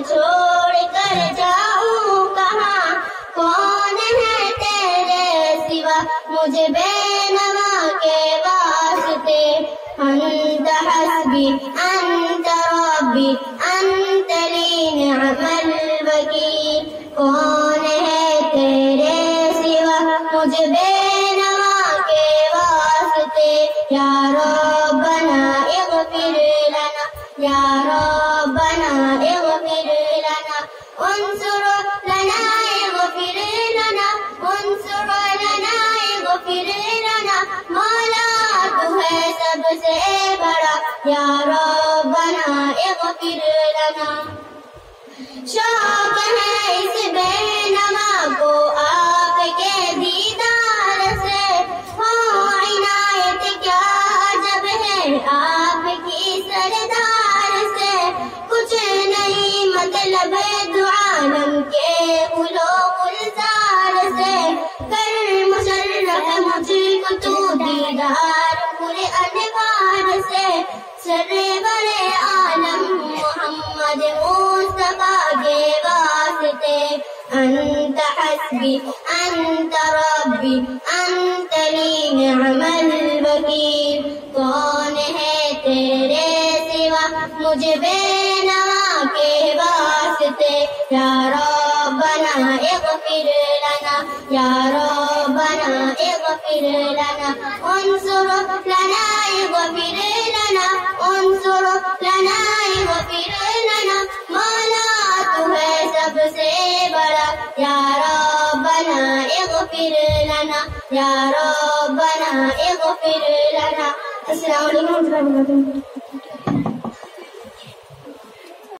چھوڑ کر جاؤں کہاں، کون ہے تیرے سوا مجھے بے نوا کے واسطے. انت حسبی انت ربی انت لی نعم الوکیل. کون ہے تیرے سوا مجھے بے نوا کے واسطے. یا ربنا اغفر لنا یا ربنا اغفر لنا انصر لنا اغفر لنا انصر لنا اغفر لنا. مولا تو ہے سب سے بڑا یا ربنا اغفر لنا. شوق ہے اس بے نوا کو آپ کے دیدار سے، ہو عنایت کیا جب ہے آپ کی سردار سے. کچھ نہیں مطلب دو عالم کے گلو گلزار سے، کر مشرف مجھ کو تو دیدار پورے انوار سے. سرور عالم محمد مصطفیٰ کے واسطے. انت حسبی انت ربی انت لی نعم الوکیل. کون ہے تیرے سوا مجھے بے نوا کے واسطے. یا ربنا اغفر لنا یا ربنا اغفر لنا انصر لنا اغفر لنا انصر لنا اغفر لنا. مولا تو ہے سب سے بڑا یا ربنا اغفر لنا یا ربنا اغفر لنا. السلام علیکم و رحمۃ اللہ.